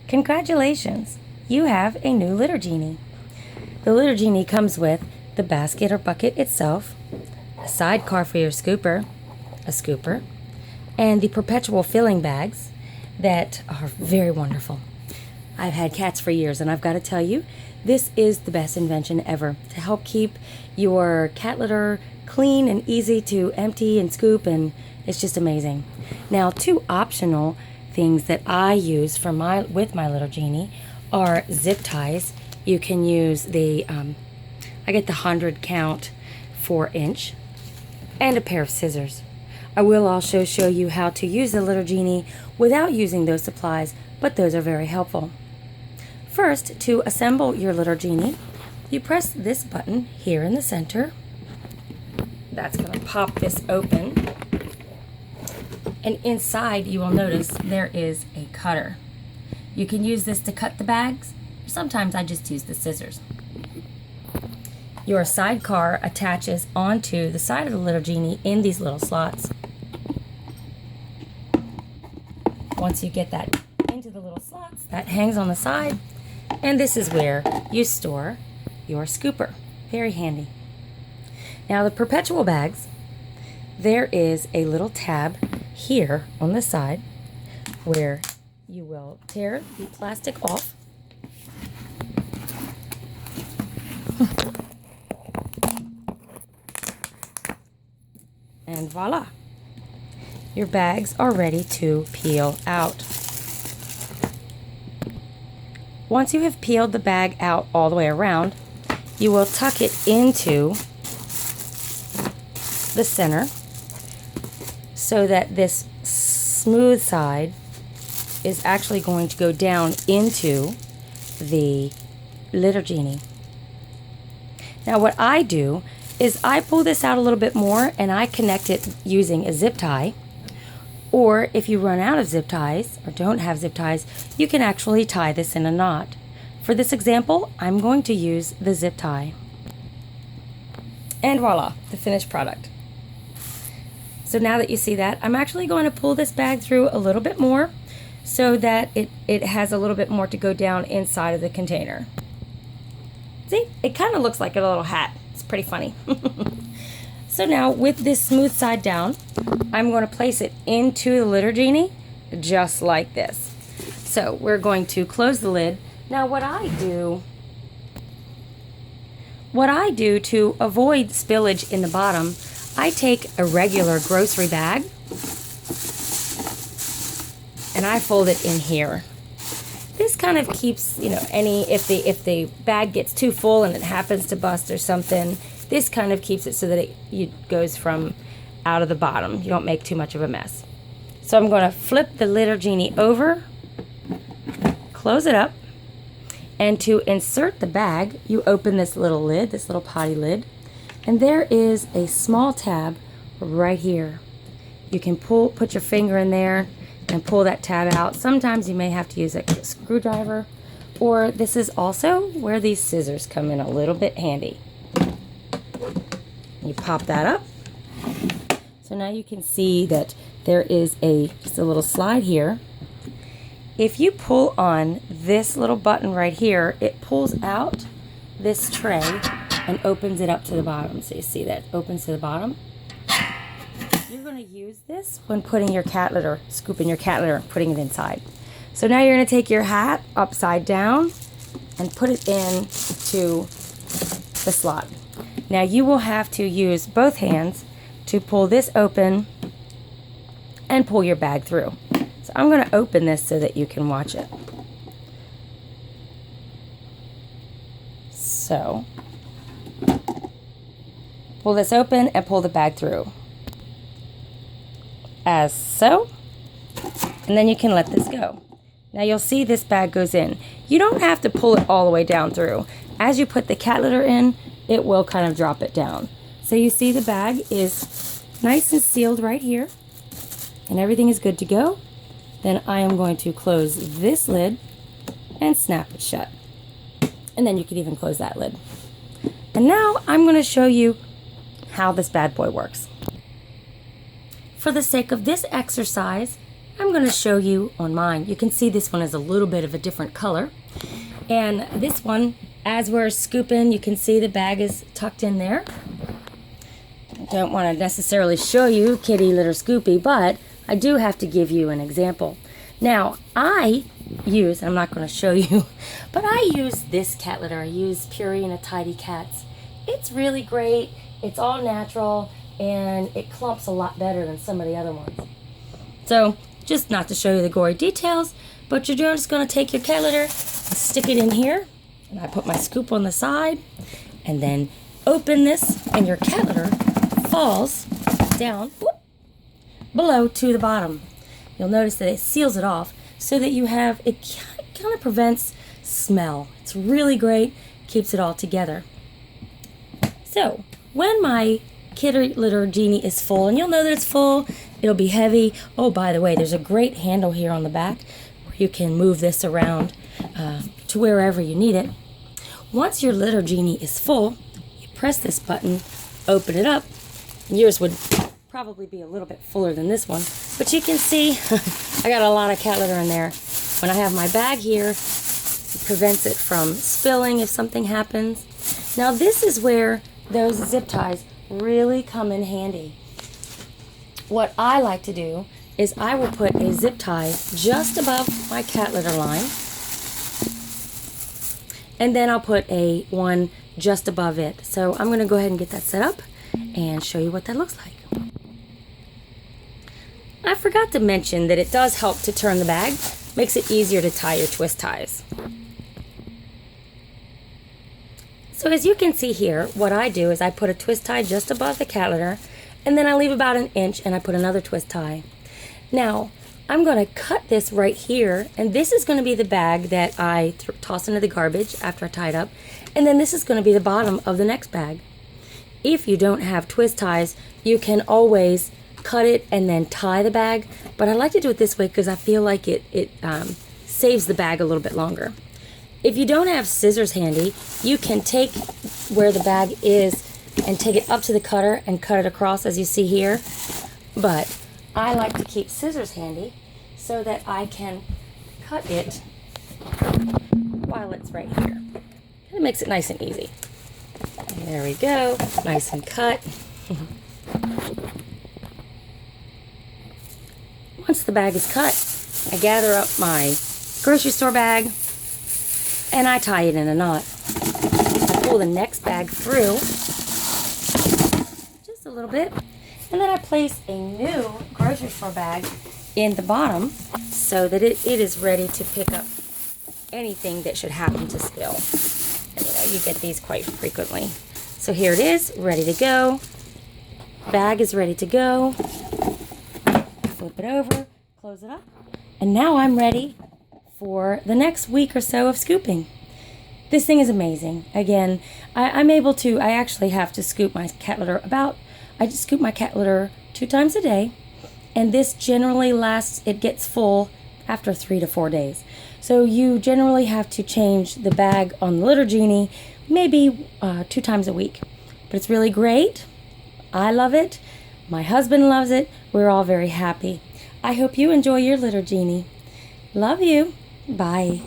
Congratulations! You have a new litter genie. The litter genie comes with the basket or bucket itself, a sidecar for your scooper, a scooper, and the perpetual filling bags that are very wonderful. I've had cats for years, and I've got to tell you, this is the best invention ever to help keep your cat litter clean and easy to empty and scoop, and it's just amazing. Now, two optional things that I use for with my litter genie are zip ties. You can use the I get the 100 count 4-inch, and a pair of scissors. I will also show you how to use the litter genie without using those supplies, but those are very helpful. First, to assemble your litter genie, you press this button here in the center. That's going to pop this open. And inside, you will notice there is a cutter. You can use this to cut the bags. Sometimes I just use the scissors. Your sidecar attaches onto the side of the litter genie in these little slots. Once you get that into the little slots, that hangs on the side. And this is where you store your scooper. Very handy. Now, the perpetual bags, there is a little tab here on the side where you will tear the plastic off. And voila, your bags are ready to peel out. Once you have peeled the bag out all the way around, you will tuck it into the center so that this smooth side is actually going to go down into the litter genie. Now, what I do is I pull this out a little bit more and I connect it using a zip tie. Or if you run out of zip ties or don't have zip ties, you can actually tie this in a knot. For this example, I'm going to use the zip tie. And voila, the finished product. So now that you see that, I'm actually going to pull this bag through a little bit more so that it has a little bit more to go down inside of the container. See, it kind of looks like a little hat. It's pretty funny. So now with this smooth side down, I'm going to place it into the litter genie just like this. So we're going to close the lid. Now what I do to avoid spillage in the bottom, I take a regular grocery bag and I fold it in here. This kind of keeps, if the bag gets too full and it happens to bust or something, this kind of keeps it so that it goes from out of the bottom. You don't make too much of a mess. So I'm going to flip the litter genie over, close it up, and to insert the bag, you open this little lid, this little potty lid, and there is a small tab right here. You can put your finger in there and pull that tab out. Sometimes you may have to use a screwdriver, or this is also where these scissors come in a little bit handy. You pop that up. So now you can see that there is just a little slide here. If you pull on this little button right here, it pulls out this tray and opens it up to the bottom. So you see that opens to the bottom. You're going to use this when putting your cat litter, scooping your cat litter, putting it inside. So now you're going to take your hat upside down and put it into the slot. Now you will have to use both hands to pull this open and pull your bag through. So I'm going to open this so that you can watch it. So pull this open and pull the bag through. As so. And then you can let this go. Now you'll see this bag goes in. You don't have to pull it all the way down through. As you put the cat litter in, it will kind of drop it down. So you see the bag is nice and sealed right here, and everything is good to go. Then I am going to close this lid and snap it shut. And then you can even close that lid. And now I'm going to show you how this bad boy works. For the sake of this exercise, I'm going to show you on mine. You can see this one is a little bit of a different color. And this one, as we're scooping, you can see the bag is tucked in there. I don't want to necessarily show you Kitty Litter Scoopy, but I do have to give you an example. Now, I use, I'm not going to show you, but I use this cat litter. I use Purina Tidy Cats. It's really great. It's all natural, and it clumps a lot better than some of the other ones. So, just not to show you the gory details, but you're just going to take your cat litter and stick it in here. And I put my scoop on the side, and then open this, and your cat litter falls down below to the bottom. You'll notice that it seals it off so that you have, it kind of prevents smell. It's really great, keeps it all together. So, when my Kitty Litter Genie is full, and you'll know that it's full, it'll be heavy. Oh, by the way, there's a great handle here on the back where you can move this around to wherever you need it. Once your Litter Genie is full, you press this button, open it up. Yours would probably be a little bit fuller than this one, but you can see I got a lot of cat litter in there. When I have my bag here, it prevents it from spilling if something happens. Now this is where those zip ties really come in handy. What I like to do is I will put a zip tie just above my cat litter line, and then I'll put one just above it. So I'm going to go ahead and get that set up and show you what that looks like. I forgot to mention that it does help to turn the bag. Makes it easier to tie your twist ties. So as you can see here, what I do is I put a twist tie just above the cat litter, and then I leave about an inch and I put another twist tie. Now, I'm going to cut this right here, and this is going to be the bag that I toss into the garbage after I tie it up, and then this is going to be the bottom of the next bag. If you don't have twist ties, you can always cut it and then tie the bag, but I like to do it this way because I feel like it saves the bag a little bit longer. If you don't have scissors handy, you can take where the bag is and take it up to the cutter and cut it across as you see here, but I like to keep scissors handy so that I can cut it while it's right here. It makes it nice and easy. There we go, nice and cut. Once the bag is cut, I gather up my grocery store bag and I tie it in a knot. I pull the next bag through just a little bit, and then I place a new grocery store bag in the bottom so that it is ready to pick up anything that should happen to spill. And you get these quite frequently. So here it is, ready to go. Bag is ready to go. Flip it over, close it up, and now I'm ready for the next week or so of scooping. This thing is amazing. Again, I actually have to scoop my cat litter I just scoop my cat litter 2 times a day, and this generally lasts, it gets full after 3 to 4 days. So you generally have to change the bag on the Litter Genie maybe 2 times a week. But it's really great. I love it. My husband loves it. We're all very happy. I hope you enjoy your Litter Genie. Love you. Bye.